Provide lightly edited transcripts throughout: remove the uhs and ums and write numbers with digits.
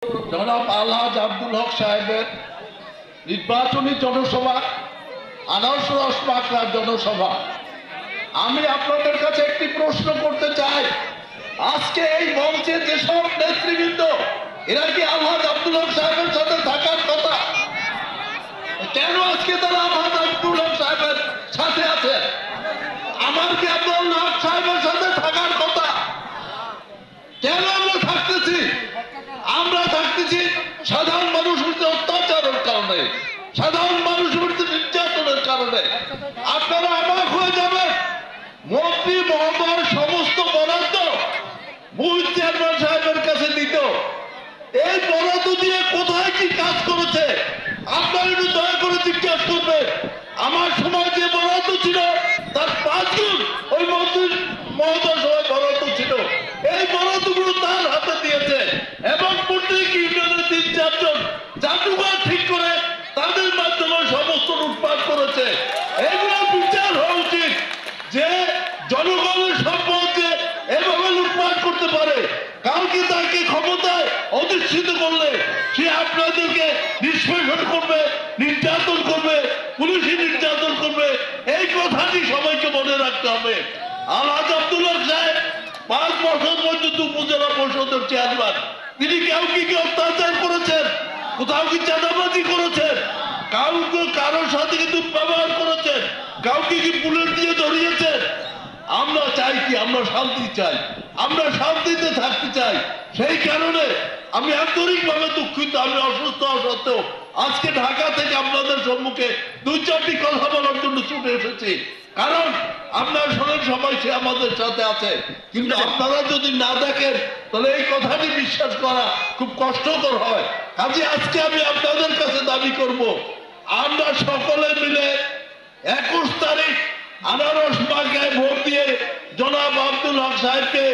জনাব আলহাজ আব্দুল হক সাহেবের নির্বাচনী জনসভা, আনারস রসমাকড়ার জনসভা। আমি আপনাদের কাছে একটি প্রশ্ন করতে চাই, আজকে এই মঞ্চে যেসব নেতৃবৃন্দ, এরা কি আলহাজ আব্দুল হক সাহেবের সাথে থাকার কথা? কেন আজকে তারা আলহাজ আব্দুল হক সাহেবের সাথে আছে? আমার কি আব্দুল হক সাহেবের সাথে থাকার কথা? কেন আমরা থাকতেছি? আমরা থাকতেছি সাধারণ মানুষের অত্যাচারের কারণে, সাধারণ মানুষের নির্যাতনের কারণে। আপনারা অবাক হয়ে যাবেন, মন্ত্রী মহোদয়ের সমস্ত বরাদ্দ মুহিত চেয়ারম্যান সাহেবের কাছে দিত। এই বরাদ্দ দিয়ে কোথায় কি কাজ করেছে আপনারা একটু দয়া করে জিজ্ঞাসা করবেন। আমার সময় যে বরাদ্দ ছিল তার 5 গুণ ওই মন্ত্রী মহোদয় সময় বরাদ্দ ছিল। এই বরাদ্দগুলো তার হাতে দিয়েছে এবং প্রত্যেক ইউনিয়নের 3-4 জন জাদুঘর ঠিক করে তাদের মাধ্যমে সমস্ত লুটপাট করেছে। এগুলো বিচার হওয়া উচিত যে জনগণের সম্পদকে এভাবে লুটপাট করতে পারে। কালকে তাকে ক্ষমতায় অধিষ্ঠিত করলে সে আপনাদেরকে নিষ্পেষণ করবে, নির্যাতন করবে, পুলিশি নির্যাতন করবে। এই কথাটি সবাইকে মনে রাখতে হবে। আলহাজ আব্দুল হক সাহেব 5 বছর পর্যন্ত উপজেলা পরিষদের চেয়ারম্যান। তিনি কাউকে কি অত্যাচার করেছেন? কোথাও কি চাঁদাবাজি করেছেন? কাউকে কারোর সাথে কি দুর্ব্যবহার করেছেন? কাউকে কি পুলিশ দিয়ে ধরিয়েছেন? আমরা চাই কি? আমরা শান্তি চাই, আমরা শান্তিতে থাকতে চাই। সেই কারণে আমি আন্তরিকভাবে দুঃখিত, আমি অসুস্থ হওয়া সত্ত্বেও আজকে ঢাকা থেকে আপনাদের সম্মুখে 2-4টি কথা বলার জন্য ছুটে এসেছি। কারণ আপনার শোনেন সবাই সে আমাদের সাথে আছে, কিন্তু আপনারা যদি না দেখেন তাহলে এই কথাটি বিশ্বাস করা খুব কষ্টকর হয়। কাজে আজকে আমি আপনাদের কাছে দাবি করব, আমরা সকলে মিলে 21 তারিখ আনারস মার্কায় ভোট দিয়ে জনাব আব্দুল হক সাহেবকে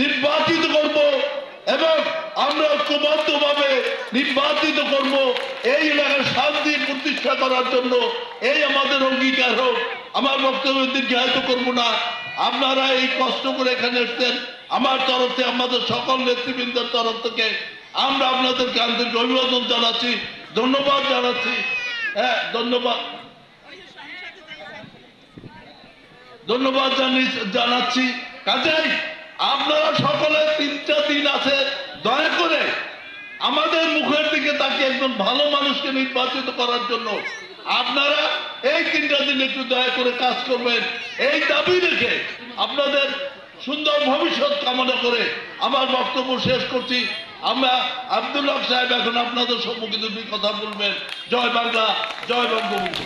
নির্বাচিত করব এবং আমরা ঐক্যবদ্ধভাবে নির্বাচিত করব। এই এলাকার শান্তি প্রতিষ্ঠা করার জন্য এই আমাদের অঙ্গীকার হোক। আমার বক্তব্য দীর্ঘায়িত করব না। আপনারা এই কষ্ট করে এখানে এসছেন, আমার তরফ থেকে, আমাদের সকল নেতৃবৃন্দের তরফ থেকে আমরা আপনাদেরকে আন্তরিক অভিবাদন জানাচ্ছি, ধন্যবাদ জানাচ্ছি। হ্যাঁ, ধন্যবাদ জানাচ্ছি। কাজেই আপনারা সকলে 3টা দিন আছে, দয়া করে আমাদের মুখের দিকে তাকিয়ে একজন ভালো মানুষকে নির্বাচিত করার জন্য আপনারা এই 3টা দিন একটু দয়া করে কাজ করবেন। এই দাবি রেখে আপনাদের সুন্দর ভবিষ্যৎ কামনা করে আমার বক্তব্য শেষ করছি। আমরা আব্দুল হক সাহেব এখন আপনাদের সম্মুখে 2টি কথা বলবেন। জয় বাংলা, জয় বঙ্গবন্ধু।